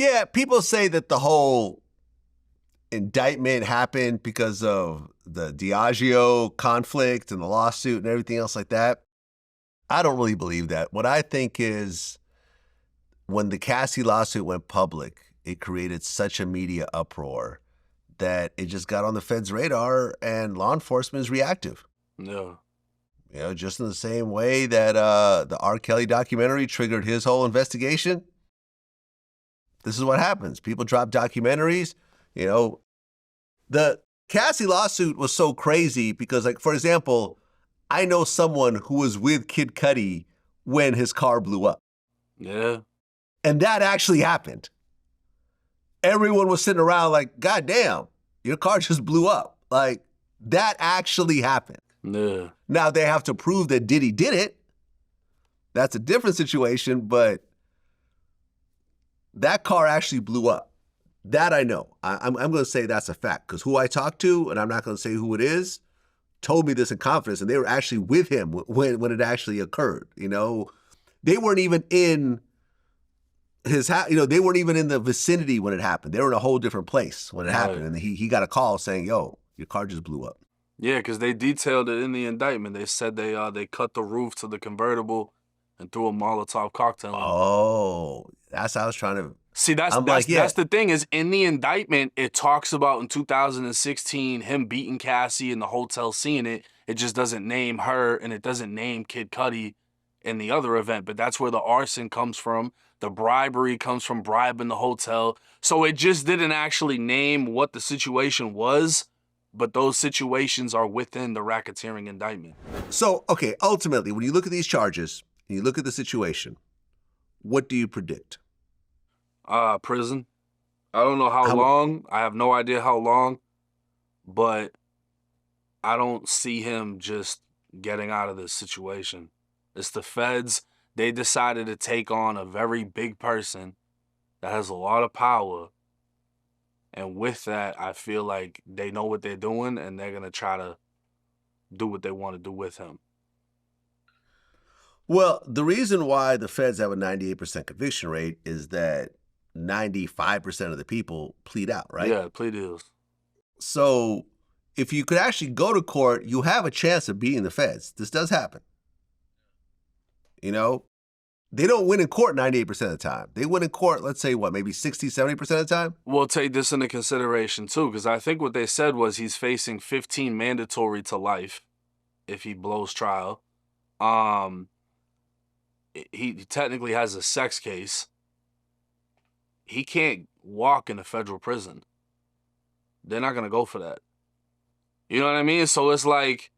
Yeah, people say that the whole indictment happened because of the Diageo conflict and the lawsuit and everything else like that. I don't really believe that. What I think is when the Cassie lawsuit went public, it created such a media uproar that it just got on the Fed's radar and law enforcement is reactive. Yeah. You know, just in the same way that the R. Kelly documentary triggered his whole investigation. This is what happens. People drop documentaries. You know, the Cassie lawsuit was so crazy because, like, for example, I know someone who was with Kid Cudi when his car blew up. Yeah. And that actually happened. Everyone was sitting around like, God damn, your car just blew up. Like, that actually happened. Yeah. Now, they have to prove that Diddy did it. That's a different situation, but that car actually blew up. That I know. I'm going to say that's a fact because who I talked to, and I'm not going to say who it is, told me this in confidence, and they were actually with him when it actually occurred. You know, they weren't even in his house. You know, they weren't even in the vicinity when it happened. They were in a whole different place when it happened, and he got a call saying, "Yo, your car just blew up." Yeah, because they detailed it in the indictment. They said they cut the roof to the convertible and threw a Molotov cocktail in. Oh, that's how I was trying to. See, that's the thing is in the indictment, it talks about in 2016 him beating Cassie in the hotel, seeing it. It just doesn't name her and it doesn't name Kid Cudi in the other event. But that's where the arson comes from. The bribery comes from bribing the hotel. So it just didn't actually name what the situation was, but those situations are within the racketeering indictment. So, okay, ultimately, when you look at these charges and you look at the situation, what do you predict? Prison. I don't know how long. I have no idea how long, but I don't see him just getting out of this situation. It's the feds. They decided to take on a very big person that has a lot of power. And with that, I feel like they know what they're doing and they're going to try to do what they want to do with him. Well, the reason why the feds have a 98% conviction rate is that 95% of the people plead out, right? Yeah, plea deals. So if you could actually go to court, you have a chance of beating the feds. This does happen. You know, they don't win in court 98% of the time. They win in court, let's say, what, maybe 60, 70% of the time? We'll take this into consideration, too, because I think what they said was he's facing 15 mandatory to life if he blows trial. He technically has a sex case. He can't walk in a federal prison. They're not going to go for that. You know what I mean? So it's like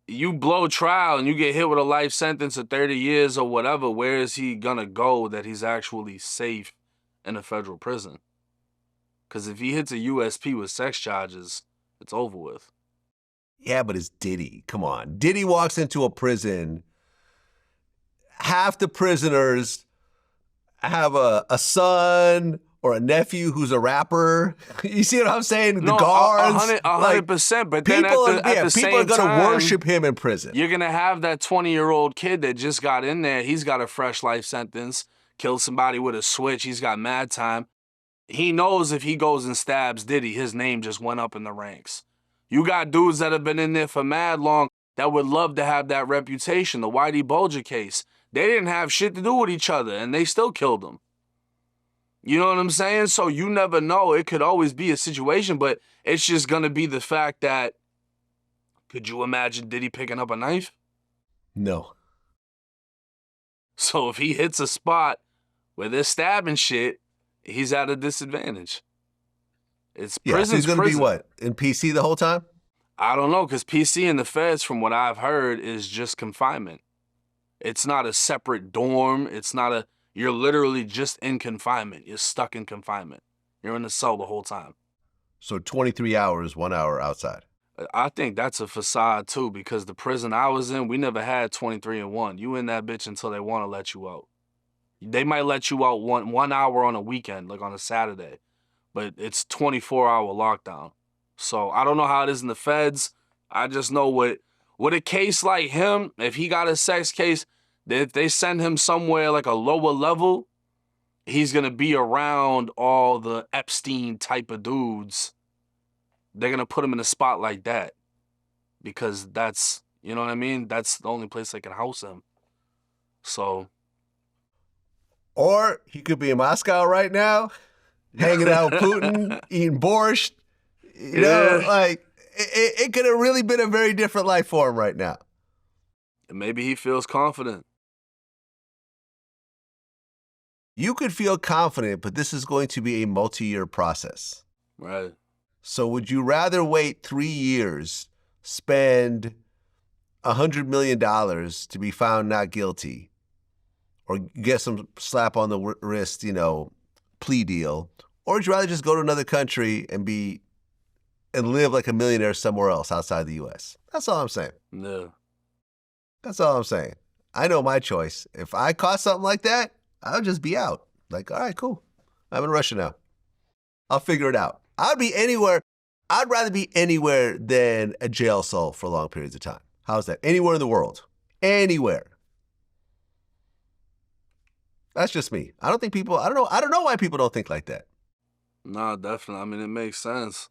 you blow trial and you get hit with a life sentence of 30 years or whatever. Where is he going to go that he's actually safe in a federal prison? Because if he hits a USP with sex charges, it's over with. Yeah, but it's Diddy. Come on. Diddy walks into a prison. Half the prisoners have a son or a nephew who's a rapper. You see what I'm saying? No, the guards. 100%. But then people at the are same going to time, worship him in prison. You're going to have that 20-year-old kid that just got in there. He's got a fresh life sentence, killed somebody with a switch. He's got mad time. He knows if he goes and stabs Diddy, his name just went up in the ranks. You got dudes that have been in there for mad long that would love to have that reputation. The Whitey Bulger case. They didn't have shit to do with each other, and they still killed him. You know what I'm saying? So you never know. It could always be a situation, but it's just going to be the fact that, could you imagine Diddy picking up a knife? No. So if he hits a spot where they're stabbing shit, he's at a disadvantage. It's prison. So he's going to be what? In PC the whole time? I don't know, because PC and the feds, from what I've heard, is just confinement. It's not a separate dorm. It's not a, you're literally just in confinement. You're stuck in confinement. You're in the cell the whole time. So 23 hours, 1 hour outside. I think that's a facade too, because the prison I was in, we never had 23-1. You in that bitch until they want to let you out. They might let you out one hour on a weekend, like on a Saturday, but it's 24-hour lockdown. So I don't know how it is in the feds. I just know with a case like him, if he got a sex case, if they send him somewhere like a lower level, he's going to be around all the Epstein type of dudes. They're going to put him in a spot like that because that's, you know what I mean? That's the only place they can house him. So. Or he could be in Moscow right now, hanging out with Putin, eating borscht. You know, Yeah. like it could have really been a very different life for him right now. Maybe he feels confident. You could feel confident, but this is going to be a multi-year process. Right. So would you rather wait 3 years, spend $100 million to be found not guilty, or get some slap on the wrist, plea deal, or would you rather just go to another country and live like a millionaire somewhere else outside the U.S.? That's all I'm saying. No. That's all I'm saying. I know my choice. If I caught something like that, I'll just be out. Like, all right, cool. I'm in Russia now. I'll figure it out. I'd be anywhere. I'd rather be anywhere than a jail cell for long periods of time. How's that? Anywhere in the world. Anywhere. That's just me. I don't know why people don't think like that. Nah, definitely. I mean, it makes sense.